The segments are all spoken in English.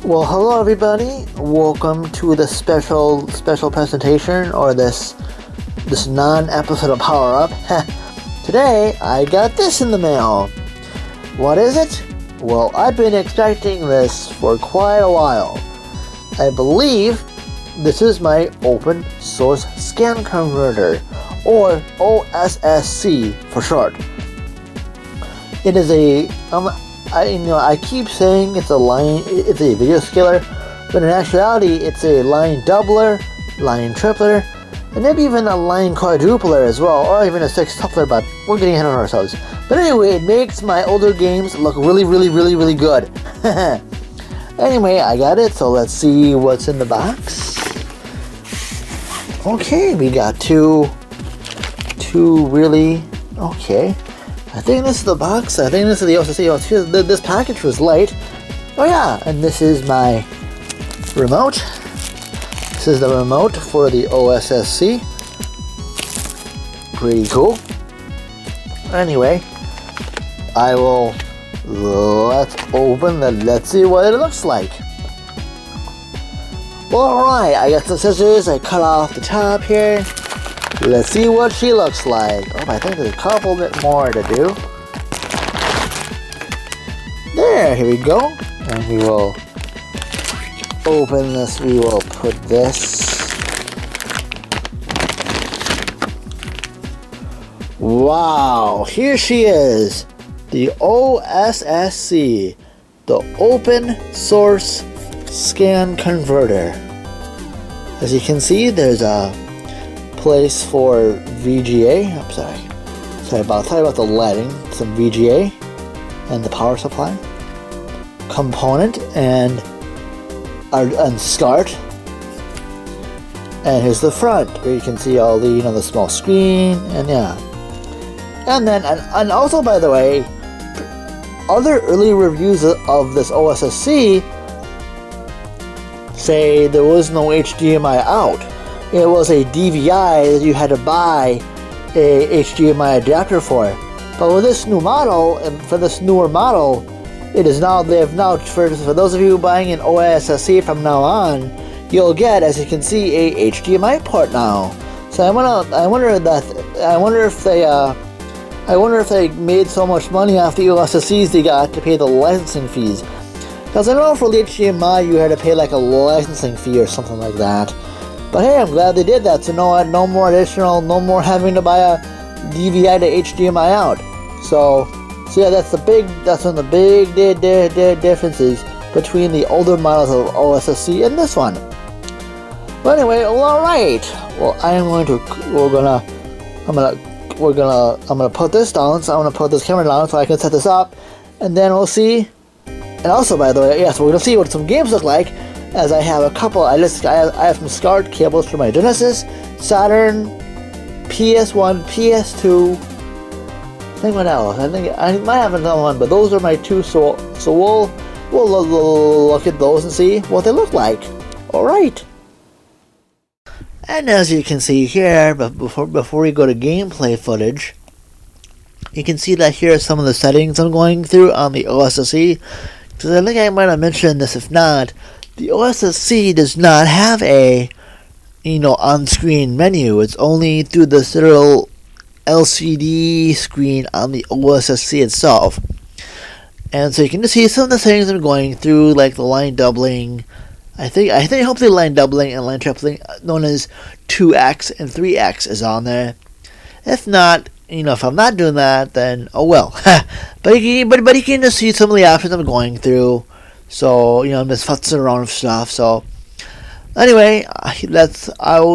Well, hello everybody. Welcome to the special presentation, or this non-episode of Power Up. Today, I got this in the mail. What is it? Well, I've been expecting this for quite a while. I believe this is my open source scan converter, or OSSC for short. It is a I keep saying it's a video scaler, but in actuality it's a line doubler, line tripler, and maybe even a line quadrupler as well, or even a sextupler, but we're getting ahead of ourselves. But anyway, it makes my older games look really good. Anyway, I got it, so let's see what's in the box. Okay, we got two really, okay. I think this is the box. I think this is the OSSC. This package was light. Oh yeah, and this is my remote. This is the remote for the OSSC. Pretty cool. Anyway, let's open let's see what it looks like. Alright, I got some scissors. I cut off the top here. Let's see what she looks like. Oh, I think there's a couple bit more to do. There, here we go. And we will open this. We will put this. Wow, here she is. The OSSC, the Open Source Scan Converter. As you can see, there's a place for VGA. I'm sorry about the lighting. Some VGA and the power supply component and SCART. And here's the front where you can see all the the small screen, and yeah. And then and also, by the way, other early reviews of this OSSC say there was no HDMI out. It was a DVI that you had to buy a HDMI adapter for. But with this new model, and for this newer model, it is now, for those of you buying an OSSC from now on, you'll get, as you can see, a HDMI port now. So I wonder if they made so much money off the OSSCs they got to pay the licensing fees. Because I know for the HDMI you had to pay like a licensing fee or something like that. But hey, I'm glad they did that, so no more having to buy a DVI to HDMI out. So yeah, that's one of the big differences between the older models of OSSC and this one. But anyway, all right. Well, I'm gonna put this down. So I'm gonna put this camera down so I can set this up, and then we'll see. And also, by the way, yes, we're gonna see what some games look like. As I have a couple, I have some SCART cables for my Genesis, Saturn, PS1, PS2. I think what else? I think I might have another one, but those are my two. So we'll look at those and see what they look like. All right. And as you can see here, but before we go to gameplay footage, you can see that here are some of the settings I'm going through on the OSSC. Because I think I might have mentioned this. If not, the OSSC does not have a, on-screen menu. It's only through this little LCD screen on the OSSC itself. And so you can just see some of the things I'm going through, like the line doubling. I think hopefully line doubling and line tripling, known as 2x and 3x, is on there. If not, if I'm not doing that, then oh well. but you can just see some of the options I'm going through. So, I'm just futzing around with stuff. So, anyway, I'll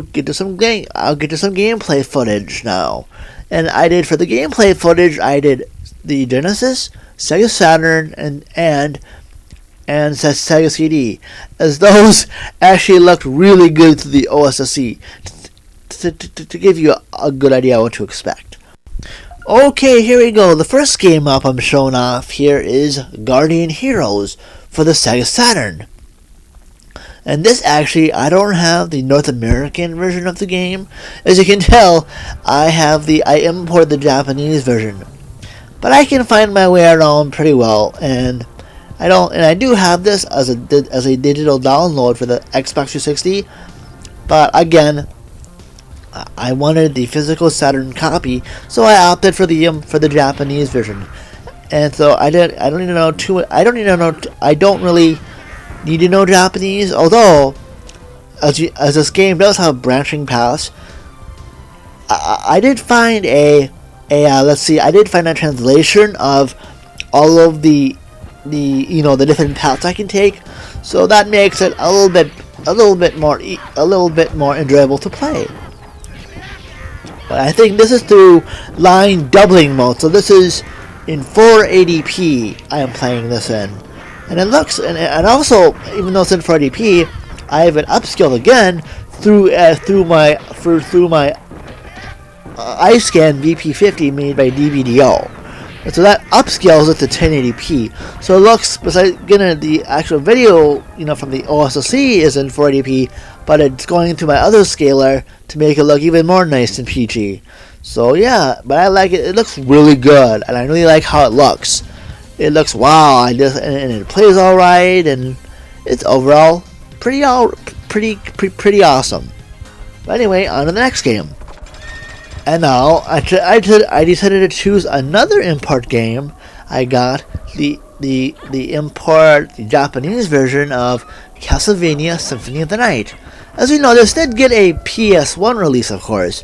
get to some gameplay footage now. And for the gameplay footage, I did the Genesis, Sega Saturn, and Sega CD, as those actually looked really good to the OSSC, to give you a good idea what to expect. Okay, here we go. The first game up I'm showing off here is Guardian Heroes for the Sega Saturn. And this actually, I don't have the North American version of the game. As you can tell, I imported the Japanese version. But I can find my way around pretty well, and I do have this as a digital download for the Xbox 360, but again, I wanted the physical Saturn copy, so I opted for the Japanese version. And so I don't really need to know Japanese, although as this game does have branching paths. I did find a translation of all of the different paths I can take, so that makes it a little bit more enjoyable to play. But I think this is through line doubling mode, so this is in 480p I am playing this in, and it looks and also, even though it's in 480p, I have it upscaled again through my iScan VP50 made by DVDO. And so that upscales it to 1080p. So it looks, besides the actual video, from the OSSC is in 480p, but it's going through my other scaler to make it look even more nice and PG. So yeah, but I like it. It looks really good, and I really like how it looks. It looks wow, and it plays all right, and it's overall pretty awesome. But anyway, on to the next game. And now I decided to choose another import game. I got the Japanese version of Castlevania Symphony of the Night. As we know, this did get a PS1 release, of course,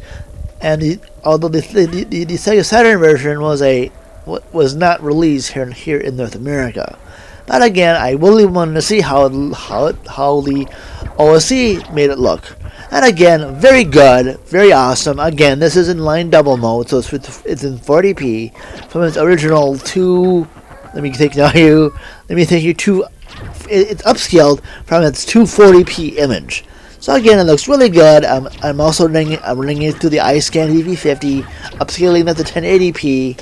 and although the Sega Saturn version was not released here in North America. But again, I really wanted to see how the OSSC made it look. And again, very good, very awesome. Again, this is in line double mode, so it's in 40p from its original it's upscaled from its 240p image. So again, it looks really good. I'm also running it through the iScan VP50, upscaling that to 1080p.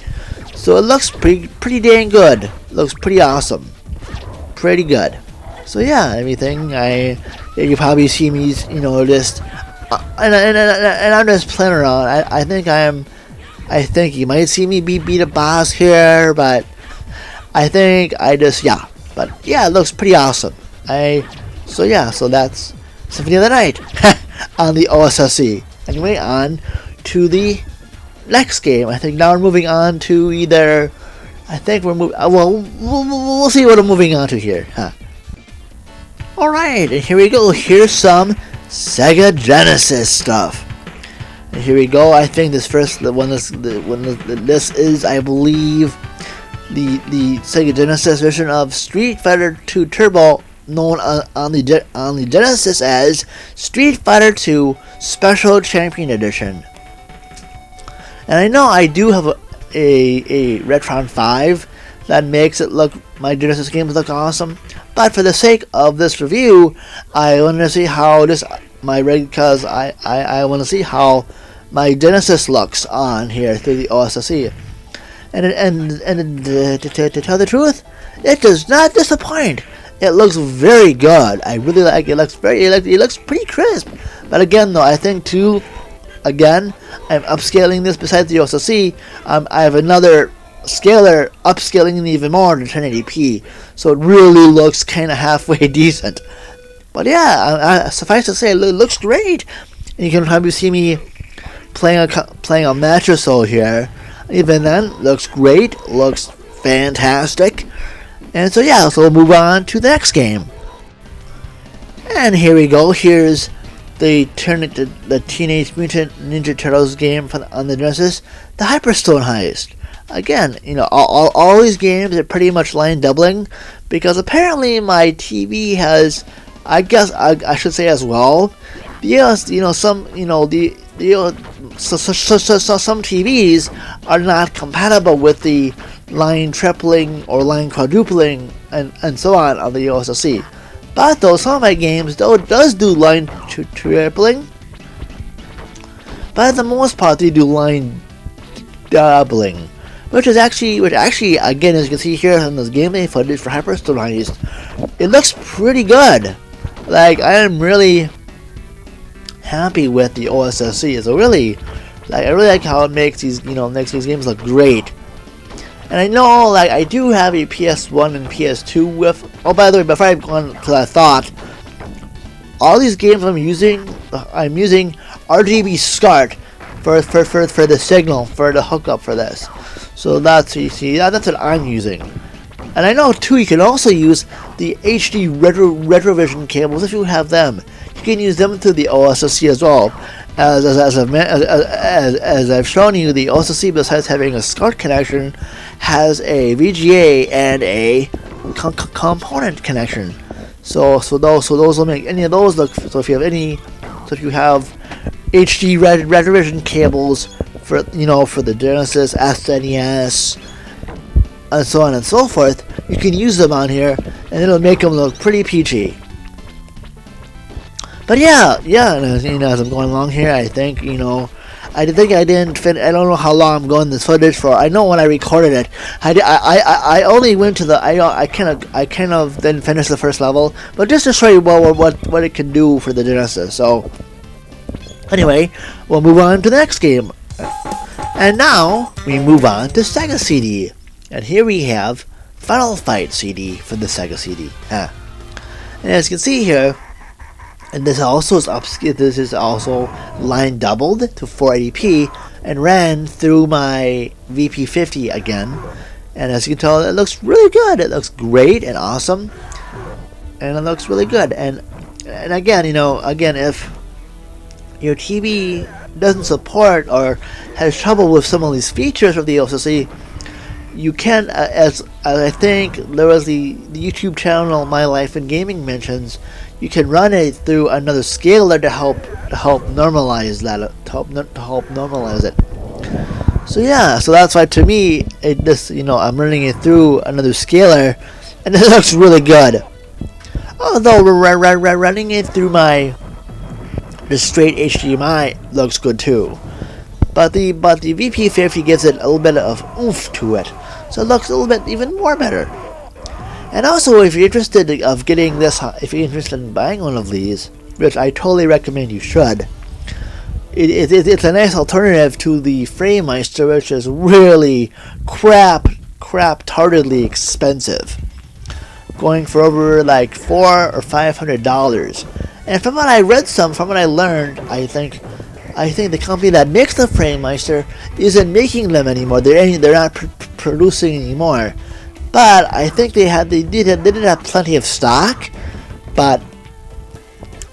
So it looks pretty dang good. It looks pretty awesome, pretty good. So yeah, everything you probably see me, just and I'm just playing around. I think you might see me beat a boss here, but I think but yeah, it looks pretty awesome. So that's Symphony of the Night on the OSSC. Anyway, on to the next game. I think now we're moving on to either. I think we're moving. We'll see what I'm moving on to here. Alright, and here we go. Here's some Sega Genesis stuff. And here we go. I think this is, I believe, the Sega Genesis version of Street Fighter 2 Turbo, known on the Genesis as Street Fighter 2 Special Champion Edition. And I know I do have a Retron 5 that makes my Genesis games look awesome. But for the sake of this review, I want to see how I want to see how my Genesis looks on here through the OSSC. And to tell the truth, it does not disappoint. It looks very good. I really like it. It looks pretty crisp. But again, though, I think too. Again, I'm upscaling this. Besides the OSSC, I have another scaler upscaling it even more to 1080p, so it really looks kind of halfway decent. But yeah, suffice to say, it looks great. And you can probably see me playing a match or so here. Even then, looks great, looks fantastic. And so yeah, so we'll move on to the next game. And here we go. Here's the Teenage Mutant Ninja Turtles game on the Genesis, the Hyperstone Heist. Again, all these games are pretty much line doubling, because apparently my TV has, I guess I should say as well, yes, some some TVs are not compatible with the line tripling or line quadrupling and so on the OSSC. But though some of my games does do line tripling, but for the most part they do line doubling. Which actually, again, as you can see here in this gameplay footage for Hyperstone Heist, it looks pretty good. Like, I am really happy with the OSSC. So really, I really like how it makes these, games look great. And I know, like, I do have a PS1 and PS2 with. Oh, by the way, before I go on to that thought, all these games I'm using RGB SCART for the signal, for the hookup for this. So that's, you see, that's what I'm using. And I know too, you can also use the HD retrovision cables if you have them. You can use them through the OSSC as well. As I've shown you, the OSSC, besides having a SCART connection, has a VGA and a component connection. So those will make any of those look. So if you have HD retrovision cables for the Genesis, SNES, and so on and so forth, you can use them on here, and it'll make them look pretty peachy. But yeah, and as I'm going along here, I think, I don't know how long I'm going this footage for. I know when I recorded it, I only went to the, I kind of then finished the first level, but just to show you what it can do for the Genesis. So, anyway, we'll move on to the next game. And now, we move on to Sega CD. And here we have Final Fight CD for the Sega CD. And as you can see here, and this is also line doubled to 480p and ran through my VP50 again. And as you can tell, it looks really good. It looks great and awesome, and it looks really good. And again, if your TV doesn't support or has trouble with some of these features of the OSSC, you can, as I think there was the YouTube channel My Life in Gaming mentions, you can run it through another scaler to help normalize that, to help normalize it. So yeah, so that's why to me I'm running it through another scaler, and it looks really good. Although running it through the straight HDMI looks good too. But the VP50 gives it a little bit of oomph to it, so it looks a little bit even more better. And also, if you're interested in buying one of these, which I totally recommend you should, it's a nice alternative to the FrameMeister, which is really crap-tardedly expensive, going for over like $400 or $500. And from what I learned, I think the company that makes the FrameMeister isn't making them anymore. They're not producing anymore. But I think they did have plenty of stock. But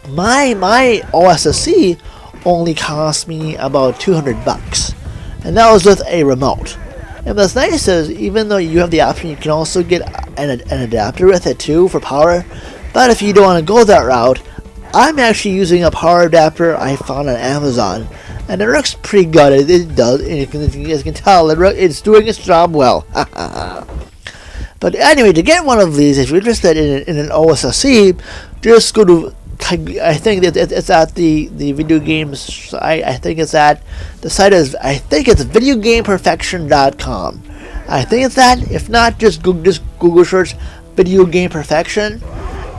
my OSSC only cost me about $200, and that was with a remote. And what's nice is, even though you have the option, you can also get an adapter with it too for power. But if you don't want to go that route, I'm actually using a power adapter I found on Amazon, and it looks pretty good. It does, and as you can tell, it's doing its job well. But anyway, to get one of these, if you're interested in an OSSC, just go to, I think it's at the video games. I think it's at, the site is, I think it's videogameperfection.com. I think it's that. If not, just Google search Video Game Perfection,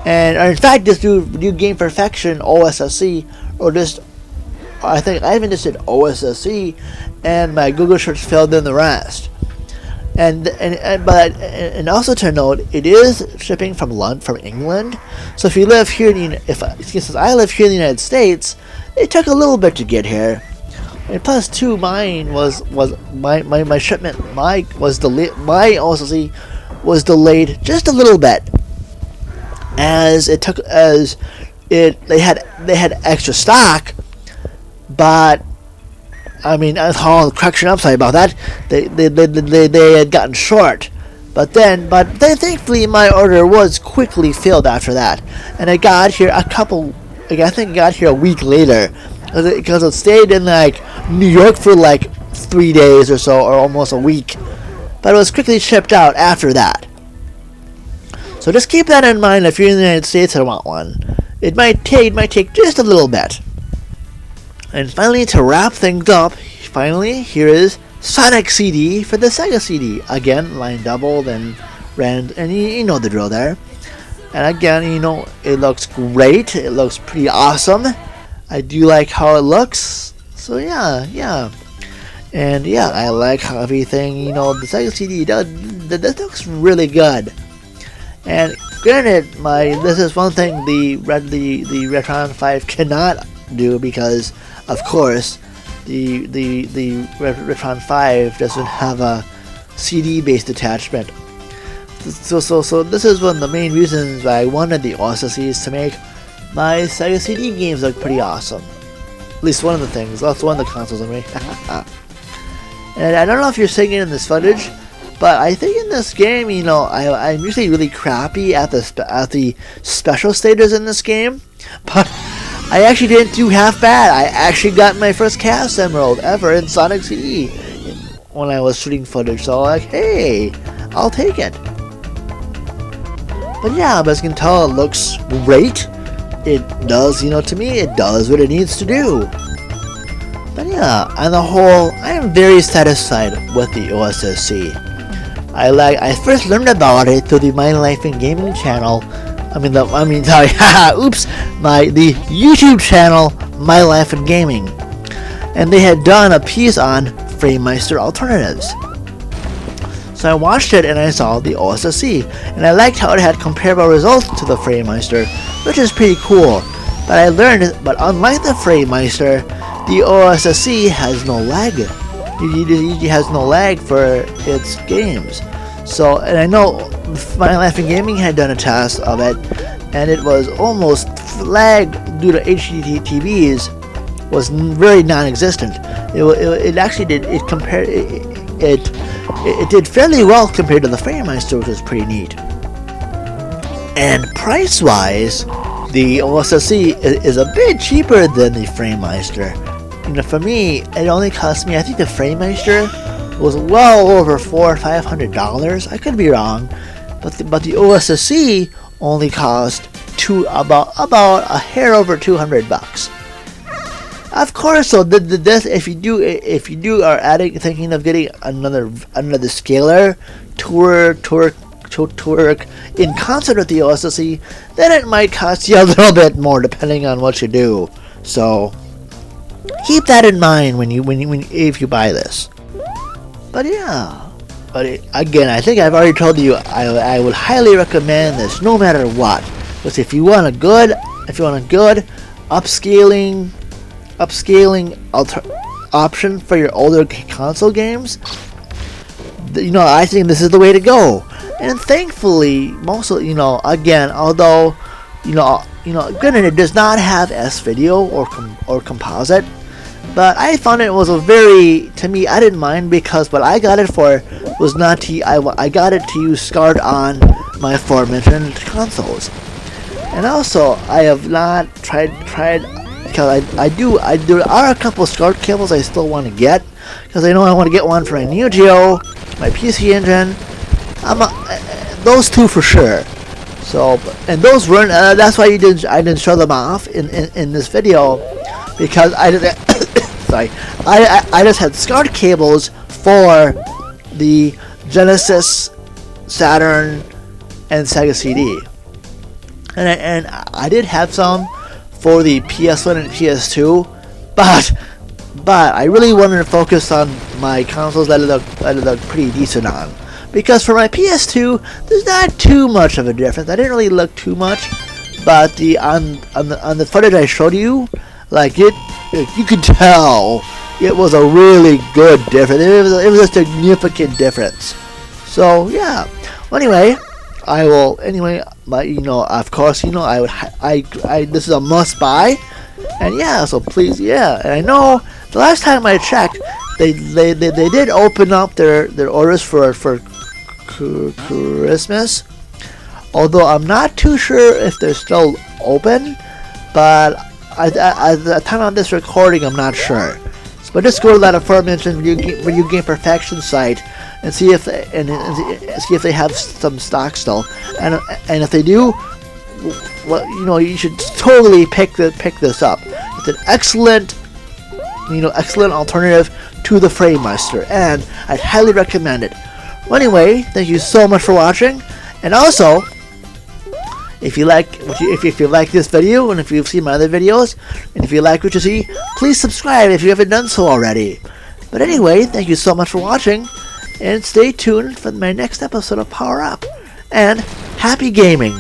or in fact, just do Video Game Perfection OSSC, or just, I think I even just did OSSC, and my Google search filled in the rest. And also to note, it is shipping from England. So if you live here since I live here in the United States, it took a little bit to get here. And plus, too, mine was my shipment. My OSSC was delayed just a little bit, they had extra stock, but. I mean, correction, I'm sorry about that. They had gotten short, but then thankfully my order was quickly filled after that, and I got here I think it got here a week later, because it stayed in like New York for like 3 days or so, or almost a week, but it was quickly shipped out after that. So just keep that in mind if you're in the United States and want one. It might take just a little bit. And finally, to wrap things up, here is Sonic CD for the Sega CD. Again, line doubled and ran, and you know the drill there. And again, it looks great. It looks pretty awesome. I do like how it looks. So yeah. And yeah, I like how everything, you know, the Sega CD does. That looks really good. And granted, this is one thing the Retron 5 cannot do, because, of course, the Retron 5 doesn't have a CD-based attachment. So this is one of the main reasons why I wanted the OSSC, is to make my Sega CD games look pretty awesome. At least one of the things. That's one of the consoles I made. And I don't know if you're seeing it in this footage, but I think in this game, you know, I'm usually really crappy at the special stages in this game, but I actually didn't do half bad. I actually got my first Chaos Emerald ever in Sonic CD when I was shooting footage, so like, hey, I'll take it. But yeah, as you can tell, it looks great. It does, you know, to me, it does what it needs to do. But yeah, on the whole, I am very satisfied with the OSSC. I first learned about it through the My Life in Gaming channel. The YouTube channel, My Life in Gaming. And they had done a piece on FrameMeister alternatives. So I watched it and I saw the OSSC, and I liked how it had comparable results to the FrameMeister, which is pretty cool. But I learned, but unlike the FrameMeister, the OSSC has no lag. It has no lag for its games. So, and I know My Life in Gaming had done a test of it, and it was almost lag due to HD TVs was very non-existent. It actually did. It did fairly well compared to the FrameMeister, which was pretty neat. And price-wise, the OSSC is a bit cheaper than the FrameMeister. You know, for me, it only cost me, I think the FrameMeister was well over $400 or $500. I could be wrong, but the OSSC only cost about a hair over $200. Of course, so this, if you do are thinking of getting another scaler to work in concert with the OSSC, then it might cost you a little bit more depending on what you do. So keep that in mind if you buy this. But yeah, again, I think I've already told you I would highly recommend this no matter what. Because if you want a good upscaling option for your older console games, you know, I think this is the way to go. And thankfully, again, although granted it does not have S-video or composite, but I found it was to me, I didn't mind, because what I got it for was I got it to use SCART on my aforementioned consoles. And also, I have not tried, because there are a couple SCART cables I still want to get, because I know I want to get one for my Neo Geo, my PC Engine, those two for sure. So, and those weren't, that's why I didn't show them off in this video, because I just had SCART cables for the Genesis, Saturn, and Sega CD, and I did have some for the PS1 and PS2, but I really wanted to focus on my consoles that it look pretty decent on, because for my PS2 there's not too much of a difference. I didn't really look too much, but on the footage I showed you, like you could tell it was a really good difference. It was a significant difference. So yeah. Well, anyway, but of course, this is a must buy, and yeah, so please, yeah. And I know the last time I checked, they did open up their orders for Christmas, although I'm not too sure if they're still open, but at the time of this recording, I'm not sure. But just go to that aforementioned Video Game Perfection site and see if they have some stock still, and if they do, well, you should totally pick this up. It's an excellent alternative to the FrameMeister, and I'd highly recommend it. Well, anyway, thank you so much for watching, and also, if you like this video, and if you've seen my other videos, and if you like what you see, please subscribe if you haven't done so already. But anyway, thank you so much for watching, and stay tuned for my next episode of Power Up. And happy gaming!